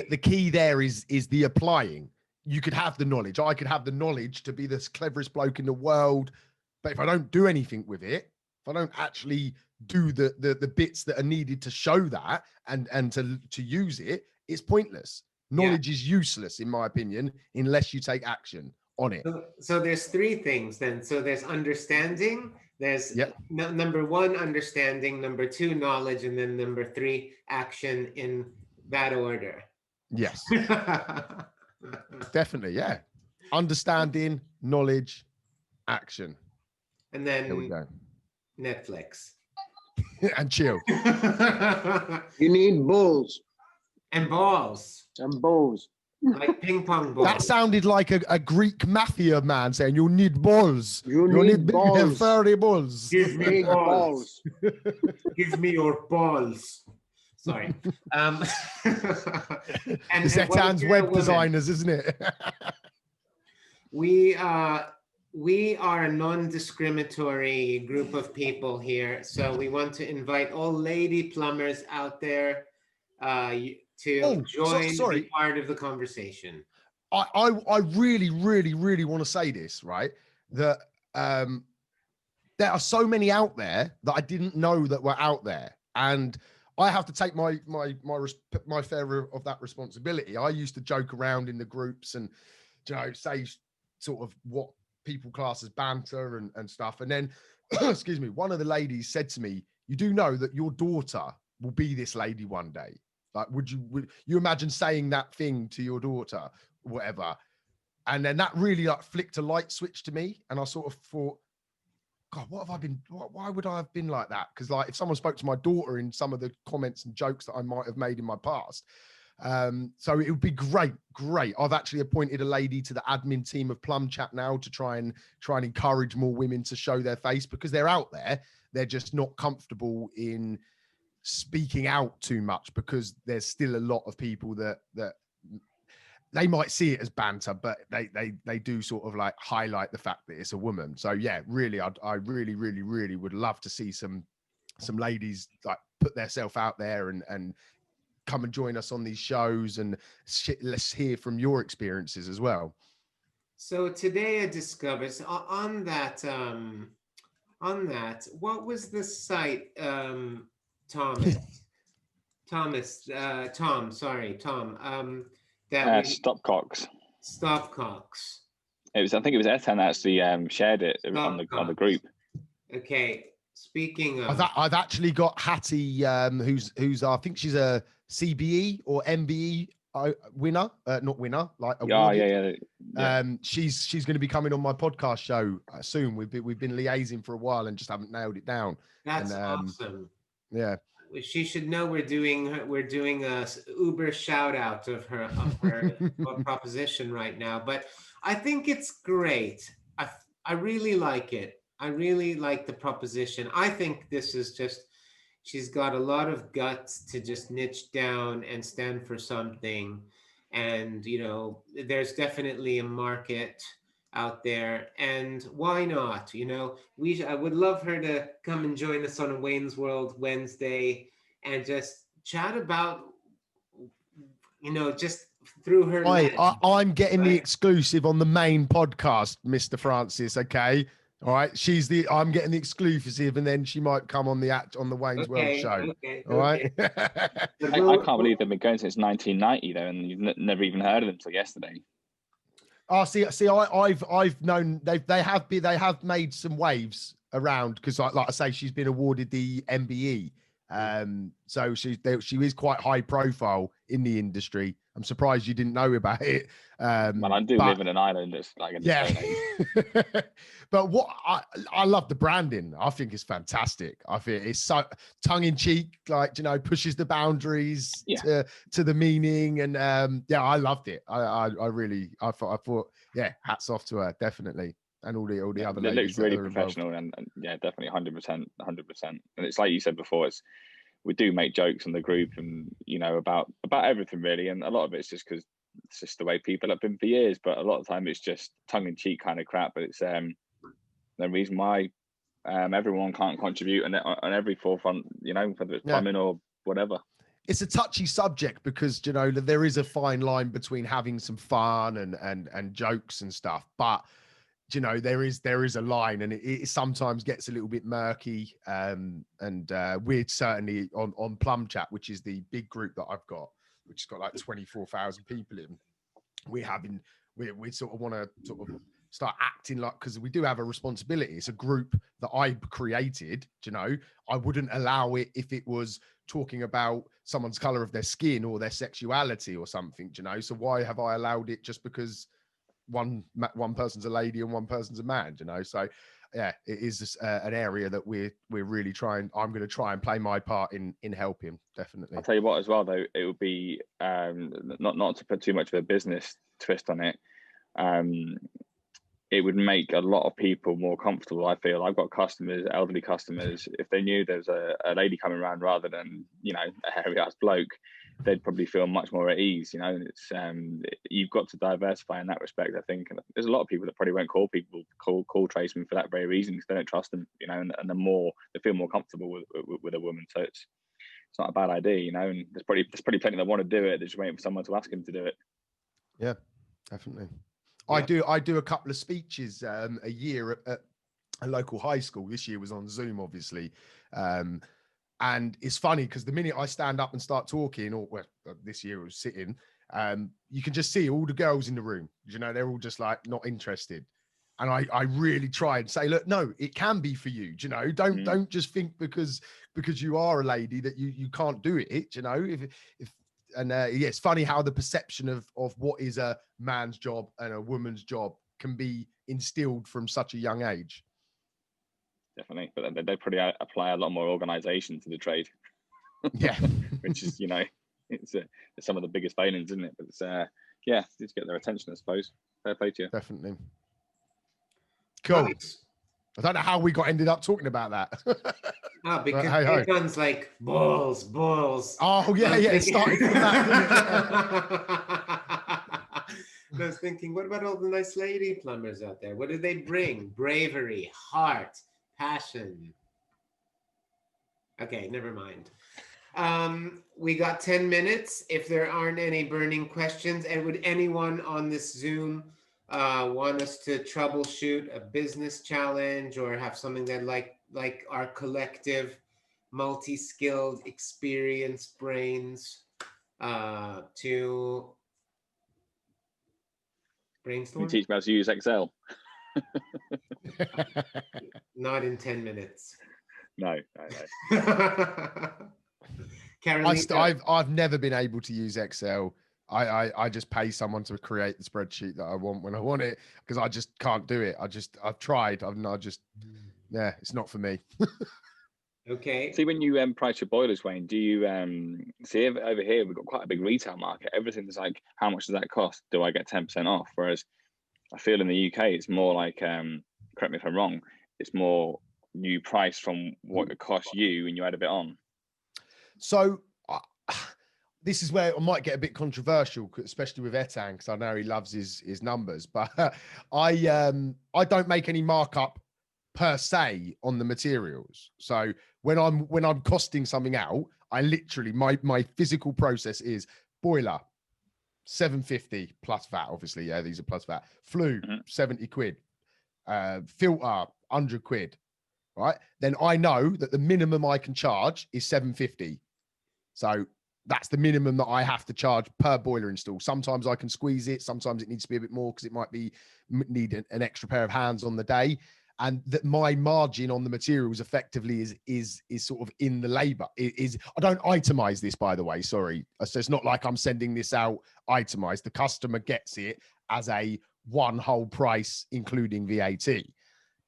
the key there is the applying. You could have the knowledge. I could have the knowledge to be the cleverest bloke in the world, but if I don't do anything with it, if I don't actually do the bits that are needed to show that and to use it, it's pointless. Knowledge is useless, in my opinion, unless you take action on it. So there's three things then. So there's understanding, there's number one, understanding, number two, knowledge, and then number three, action, in that order. Yes. Definitely, yeah. Understanding, knowledge, action. And then there we go. Netflix. And chill. You need balls. And balls. And balls. Like ping pong balls. That sounded like a Greek mafia man saying, you need balls. You need big balls. furry balls. Give me balls. Give me your balls. Sorry. And Zetan's web designers, isn't it? We are a non-discriminatory group of people here, so we want to invite all lady plumbers out there to join, be part of the conversation. I really, really, really want to say this, right? That there are so many out there that I didn't know that were out there, and I have to take my fair of that responsibility. I used to joke around in the groups and, say sort of what people class as banter and stuff. And then, excuse me, one of the ladies said to me, "You do know that your daughter will be this lady one day? Like, would you imagine saying that thing to your daughter, whatever?" And then that really like flicked a light switch to me. And I sort of thought, God, what have I been? Why would I have been like that? Because like if someone spoke to my daughter in some of the comments and jokes that I might have made in my past, So it would be great. I've actually appointed a lady to the admin team of Plum Chat now to try and encourage more women to show their face, because they're out there. They're just not comfortable in speaking out too much, because there's still a lot of people that they might see it as banter, but they do sort of like highlight the fact that it's a woman. So yeah, really, I really would love to see some ladies like put themselves out there and come and join us on these shows, and let's hear from your experiences as well. So today I discovered on that, what was the site, Tom, that Stopcocks. Stopcocks. I think it was Ethan actually shared it on the group. Okay. Speaking of, I've actually got Hattie, who's I think she's a CBE or MBE winner, not winner, like awarded. Yeah. She's going to be coming on my podcast show soon. We've been liaising for a while and just haven't nailed it down. That's awesome. Yeah. She should know we're doing a Uber shout out of her proposition right now. But I think it's great. I really like it. I really like the proposition. I think this is just, she's got a lot of guts to just niche down and stand for something. And, there's definitely a market out there, and why not? I would love her to come and join us on a Wayne's World Wednesday and just chat about, just through her. I'm getting the exclusive on the main podcast, Mr. Francis. Okay. All right, I'm getting the exclusive, and then she might come on the Wayne's World show. All right. I can't believe they've been going since 1990 though, and you've never even heard of them until yesterday. Oh, see, I've known they have made some waves around, because like I say, she's been awarded the MBE. So she is quite high profile in the industry. I'm surprised you didn't know about it. Man, I do live in an island. It's like But what I love the branding. I think it's fantastic. I think it's so tongue in cheek, like pushes the boundaries to the meaning, and I loved it. I thought hats off to her, definitely, and all the other ladies. It looks really professional, and definitely 100%. And it's like you said before, we do make jokes in the group, and about everything really, and a lot of it's just because it's just the way people have been for years. But a lot of the time it's just tongue in cheek kind of crap. But it's the reason why everyone can't contribute on every forefront, whether it's plumbing or whatever. It's a touchy subject, because there is a fine line between having some fun and jokes and stuff, but there is a line, and it sometimes gets a little bit murky. And we're certainly on Plum Chat, which is the big group that I've got, which has got like 24,000 people in. We sort of want to sort of start acting like, because we do have a responsibility. It's a group that I created. I wouldn't allow it if it was talking about someone's color of their skin or their sexuality or something. So why have I allowed it just because one person's a lady and one person's a man? So yeah, it is an area that we're really trying. I'm going to try and play my part in helping, definitely. I'll tell you what as well though, it would be not to put too much of a business twist on it, it would make a lot of people more comfortable. I feel I've got customers, elderly customers, if they knew there's a lady coming around rather than a hairy ass bloke, they'd probably feel much more at ease. It's you've got to diversify in that respect, I think. And there's a lot of people that probably won't call tradesmen for that very reason, because they don't trust them. And the more they feel more comfortable with a woman, so it's not a bad idea. And there's probably plenty that want to do it. They're just waiting for someone to ask them to do it. Yeah, definitely. Yeah. I do a couple of speeches a year at a local high school. This year was on Zoom, obviously. And it's funny because the minute I stand up and start talking, this year I was sitting, you can just see all the girls in the room. They're all just like not interested. And I really try and say, look, no, it can be for you. Don't just think because you are a lady that you can't do it. It's funny how the perception of what is a man's job and a woman's job can be instilled from such a young age. Definitely, but they probably apply a lot more organisation to the trade. Yeah, which is it's some of the biggest failings, isn't it? But it's yeah, just get their attention, I suppose. Fair play to you. Definitely. Cool. Nice. I don't know how we ended up talking about that. Oh, because hey, ho. Ethan's like balls. Oh yeah, I'm yeah. It thinking- started from that. I was thinking, what about all the nice lady plumbers out there? What do they bring? Bravery, heart, passion. Okay, never mind. We got 10 minutes. If there aren't any burning questions, and would anyone on this Zoom want us to troubleshoot a business challenge or have something that like our collective multi-skilled experienced brains to Can brainstorm? you teach me how to use Excel? Not in 10 minutes. No. Carolina, I've never been able to use Excel. I just pay someone to create the spreadsheet that I want when I want it, because I just can't do it. I've tried. Yeah, it's not for me. okay. See, when you price your boilers, Wayne, do you see over here we've got quite a big retail market. Everything's like, how much does that cost? Do I get 10% off? Whereas I feel in the UK it's more like, correct me if I'm wrong, it's more you price from what it costs you and you add a bit on. So this is where I might get a bit controversial, especially with Etan, because I know he loves his numbers. But I don't make any markup per se on the materials. So when I'm costing something out, I literally my physical process is boiler 750 plus VAT. Obviously, yeah, these are plus VAT. Flue 70 quid. Filter 100 quid. Right, then I know that the minimum I can charge is 750. So that's the minimum that I have to charge per boiler install. Sometimes I can squeeze it. Sometimes it needs to be a bit more because it might be need an extra pair of hands on the day. And that my margin on the materials effectively is sort of in the labor. I don't itemize this, by the way. Sorry, so it's not like I'm sending this out itemized. The customer gets it as a one whole price, including VAT.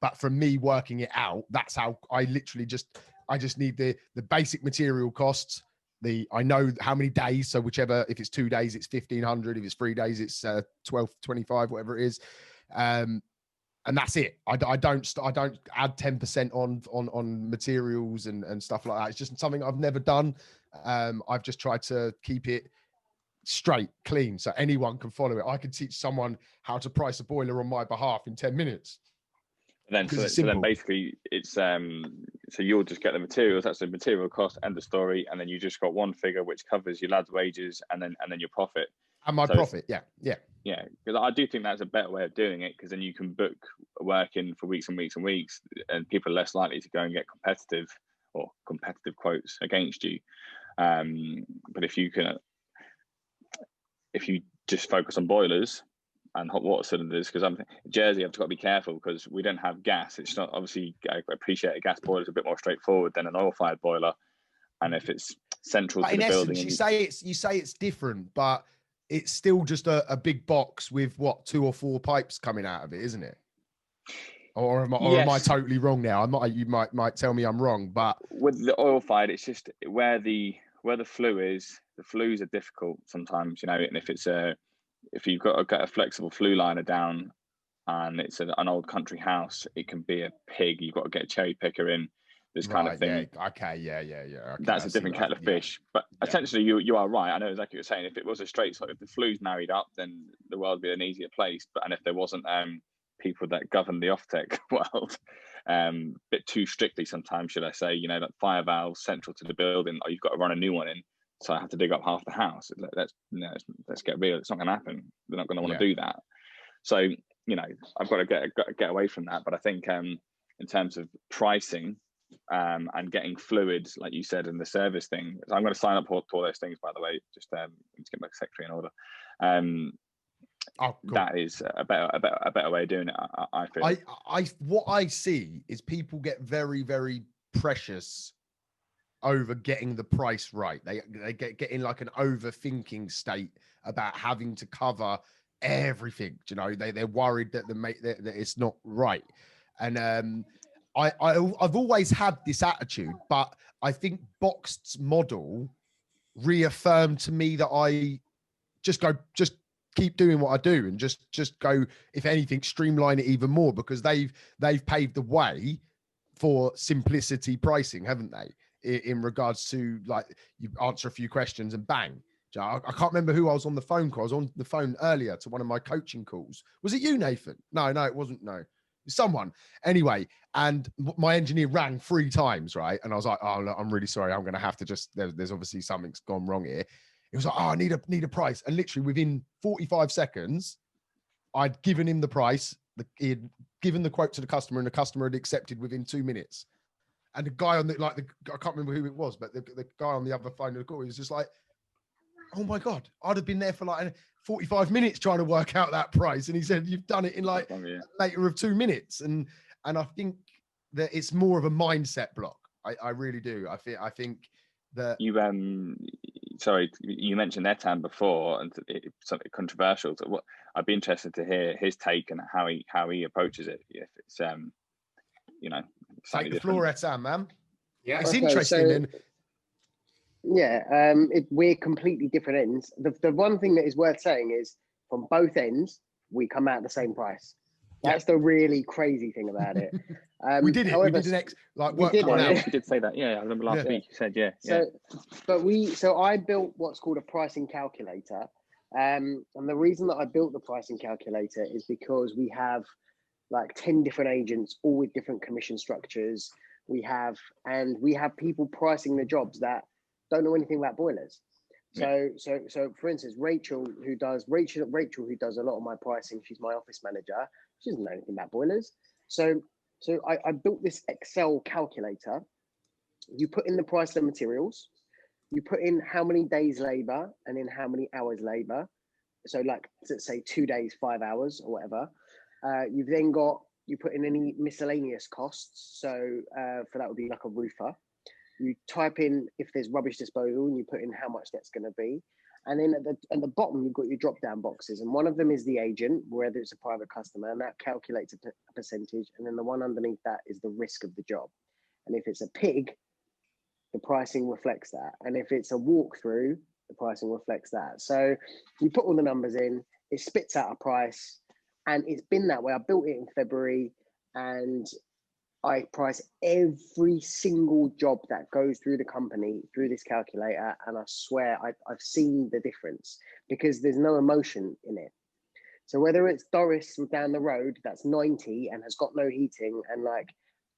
But from me working it out, that's how I literally just need the basic material costs. I know how many days, so whichever, if it's 2 days, it's 1,500. If it's 3 days, it's 1,225, whatever it is. And that's it. I don't add 10% on materials and stuff like that. It's just something I've never done. I've just tried to keep it straight, clean, so anyone can follow it. I could teach someone how to price a boiler on my behalf in 10 minutes. Then so then basically it's so you'll just get the materials, that's the material cost, end of story, and then you just got one figure which covers your lads' wages and then your profit. And my profit, yeah. Because I do think that's a better way of doing it, because then you can book work in for weeks and weeks and weeks, and people are less likely to go and get competitive quotes against you. But if you just focus on boilers and hot water cylinders, because I'm Jersey, I've got to be careful because we don't have gas. It's not, obviously, I appreciate a gas boiler is a bit more straightforward than an oil-fired boiler, and if it's central to the building, you say it's different, but it's still just a big box with what, 2 or 4 pipes coming out of it, isn't it? Or am I totally wrong now? You might tell me I'm wrong, but with the oil-fired, it's just where the flue is. The flues are difficult sometimes, and if you've got to get a flexible flue liner down and it's an old country house, it can be a pig. You've got to get a cherry picker in, this kind of thing. Yeah, okay, yeah. Okay, that's a different kettle of fish. But essentially, you are right. I know exactly what you're saying. If it was a straight sort, if the flue's married up, then the world would be an easier place. And if there wasn't people that govern the Offtech world a bit too strictly sometimes, should I say, like fire valves central to the building, or you've got to run a new one in. So I have to dig up half the house. Let's get real. It's not going to happen. They're not going to want to do that. So I've got to get away from that. But I think in terms of pricing and getting fluids, like you said, and the service thing, so I'm going to sign up to all those things. By the way, just to get my secretary in order. Cool. That is a better way of doing it. I feel. What I see is people get very, very precious over getting the price right. They get in like an overthinking state about having to cover everything. They're worried that that it's not right. And I've always had this attitude, but I think Boxed's model reaffirmed to me that I just keep doing what I do and just go, if anything, streamline it even more, because they've paved the way for simplicity pricing, haven't they? In regards to, like, you answer a few questions and bang. I can't remember who I was on the phone call. I was on the phone earlier to one of my coaching calls. Was it you, Nathan? No, it wasn't. No, someone. Anyway, and my engineer rang 3 times, right? And I was like, oh, look, I'm really sorry. I'm going to have to just, there's obviously something's gone wrong here. It was like, oh, I need a price. And literally within 45 seconds, I'd given him the price. He had given the quote to the customer, and the customer had accepted within 2 minutes. And the guy on I can't remember who it was, but the guy on the other phone of the call, he was just like, oh my God, I'd have been there for like 45 minutes trying to work out that price. And he said, you've done it in like a matter of 2 minutes. And I think that it's more of a mindset block. I really do. I think that you sorry, you mentioned Etan before, and it's something controversial. So what I'd be interested to hear his take and how he approaches it. If it's take the floor, Etan, man. Yeah, it's interesting. We're completely different ends. The one thing that is worth saying is, from both ends, we come out the same price. That's the really crazy thing about it. We did it. However, we did work on it. You did say that. Yeah, I remember last week you said So I built what's called a pricing calculator. And the reason that I built the pricing calculator is because we have like 10 different agents, all with different commission structures. We have people pricing the jobs that don't know anything about boilers. So for instance, Rachel, who does a lot of my pricing, she's my office manager. She doesn't know anything about boilers. So I built this Excel calculator. You put in the price of materials, you put in how many days labor and in how many hours labor. So like, let's say 2 days, 5 hours or whatever. You put in any miscellaneous costs. So for that would be like a roofer. You type in if there's rubbish disposal and you put in how much that's going to be. And then at the bottom, you've got your drop down boxes. And one of them is the agent, whether it's a private customer, and that calculates a percentage. And then the one underneath that is the risk of the job. And if it's a pig, the pricing reflects that. And if it's a walkthrough, the pricing reflects that. So you put all the numbers in, it spits out a price. And it's been that way. I built it in February, and I price every single job that goes through the company through this calculator. And I swear I've seen the difference, because there's no emotion in it. So whether it's Doris from down the road that's 90 and has got no heating and like,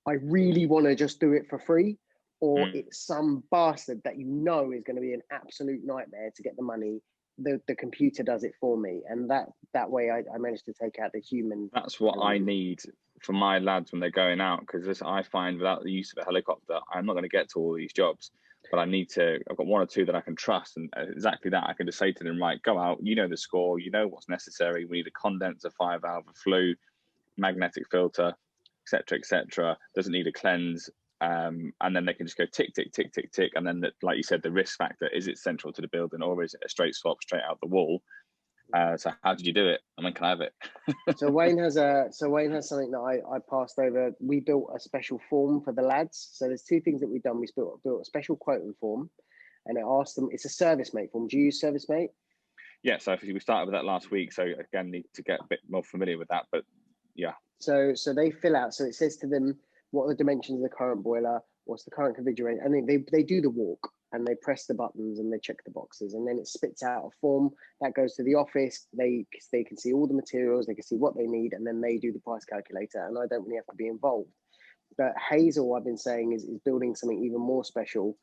I really want to just do it for free, or it's some bastard that you know is going to be an absolute nightmare to get the money, the computer does it for me. And that way I managed to take out the human. That's what I need for my lads when they're going out, because I find without the use of a helicopter, I'm not going to get to all these jobs. But I've got 1 or 2 that I can trust, and exactly that. I can just say to them, right, go out, you know the score, you know what's necessary. We need a condenser, 5-valve, a flue, magnetic filter, etc. Doesn't need a cleanse. And then they can just go tick, tick, tick, tick, tick. And then, like you said, the risk factor, is it central to the building, or is it a straight swap straight out the wall? So how did you do it? And when can I have it? So Wayne has something that I passed over. We built a special form for the lads. So there's 2 things that we've done. We built a special quoting form, and it asked them, it's a ServiceMate form. Do you use ServiceMate? Yeah, so we started with that last week. So again, need to get a bit more familiar with that, but yeah. So they fill out, so it says to them, what are the dimensions of the current boiler? What's the current configuration? And then they do the walk, and they press the buttons and they check the boxes, and then it spits out a form that goes to the office. They can see all the materials, they can see what they need, and then they do the price calculator, and I don't really have to be involved. But Hazel, I've been saying, is building something even more special,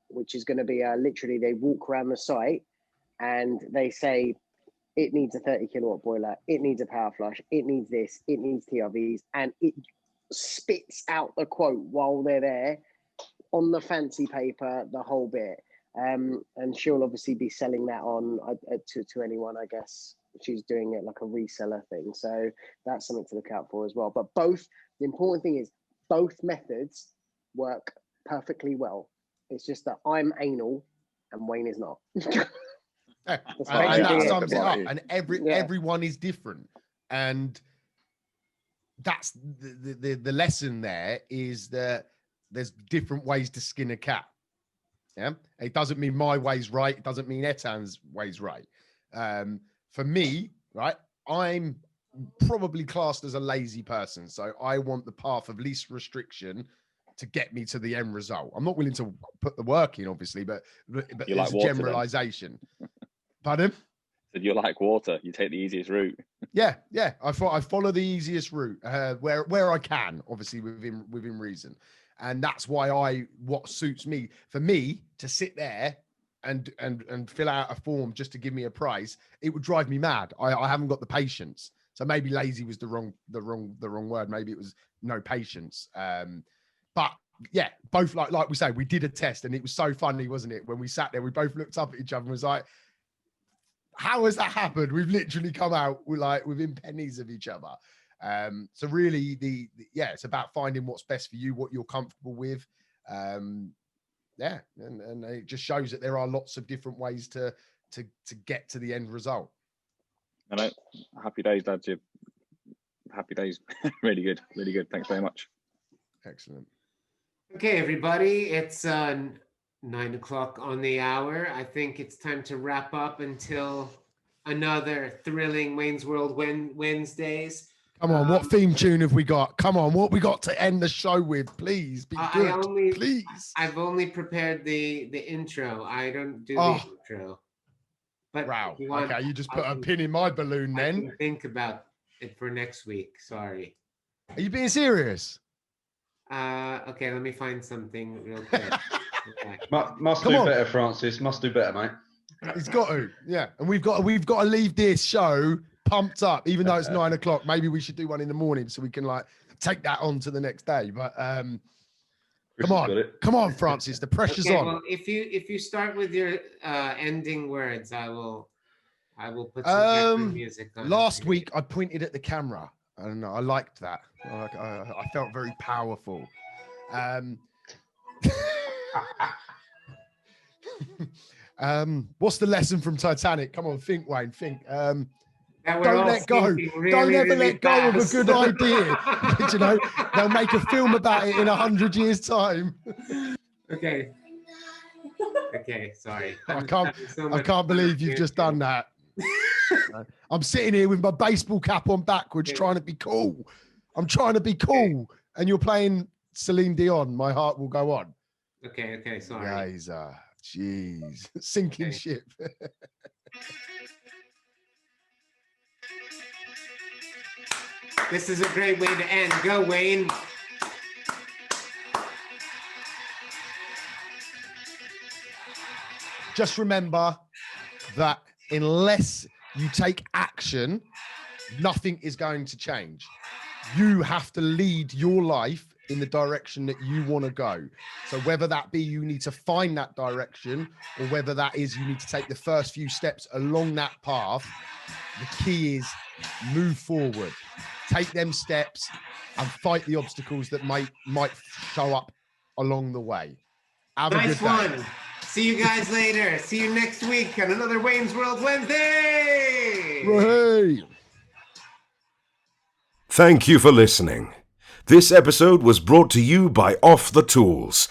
which is going to be literally they walk around the site and they say, it needs a 30 kilowatt boiler, it needs a power flush, it needs this, it needs TRVs, and it spits out the quote while they're there on the fancy paper, the whole bit. And she'll obviously be selling that on to anyone, I guess. She's doing it like a reseller thing. So that's something to look out for as well. But the important thing is both methods work perfectly well. It's just that I'm anal and Wayne is not. And that sums it up. And everyone is different. And that's the lesson there, is that there's different ways to skin a cat. Yeah, it doesn't mean my way's right. It doesn't mean Etan's way's right. For me, right, I'm probably classed as a lazy person, so I want the path of least restriction to get me to the end result. I'm not willing to put the work in, obviously, but You like it's a water, then? generalization. Pardon? So you're like water. You take the easiest route. Yeah. I follow the easiest route where I can, obviously within reason, and that's why what suits me. For me to sit there and fill out a form just to give me a price, it would drive me mad. I haven't got the patience. So maybe lazy was the wrong word. Maybe it was no patience. But yeah, both like we say, we did a test and it was so funny, wasn't it? When we sat there, we both looked up at each other and was like, how has that happened? We've literally come out within pennies of each other. So really it's about finding what's best for you, what you're comfortable with. And it just shows that there are lots of different ways to get to the end result. I know. Happy days, lads. Happy days. Really good. Really good. Thanks very much. Excellent. Okay, everybody, it's 9 o'clock on the hour. I think it's time to wrap up until another thrilling Wayne's World Wednesdays. Come on, what theme tune have we got? Come on, what we got to end the show with? Please be good. Please. I've only prepared the intro. I don't do the intro. But wow. Okay, you just put a pin in my balloon then. I can think about it for next week. Sorry. Are you being serious? Okay, let me find something real quick. Okay. Must do better, Francis. Must do better, mate. He's got to, yeah. And we've got to leave this show pumped up, even though it's 9 o'clock. Maybe we should do one in the morning so we can take that on to the next day. But come on, Francis. The pressure's on. Well, if you start with your ending words, I will put some music on. Last week I pointed at the camera. And I liked that. I felt very powerful. What's the lesson from Titanic? Come on, think, Wayne. Think. Don't let go. Really, don't ever really let go of a good idea. You know, they'll make a film about it in 100 years' time. Okay. Okay. Sorry. I can't believe you've just done that. I'm sitting here with my baseball cap on backwards, trying to be cool. I'm trying to be cool, and you're playing Celine Dion. My heart will go on. Okay. Sorry. Guys, jeez, sinking ship. This is a great way to end. Go, Wayne. Just remember that unless you take action, nothing is going to change. You have to lead your life in the direction that you want to go. So whether that be you need to find that direction, or whether that is you need to take the first few steps along that path, the key is move forward. Take them steps and fight the obstacles that might show up along the way. Have a good day. Nice one. See you guys later. See you next week on another Wayne's World Wednesday. Hey. Thank you for listening. This episode was brought to you by Off the Tools,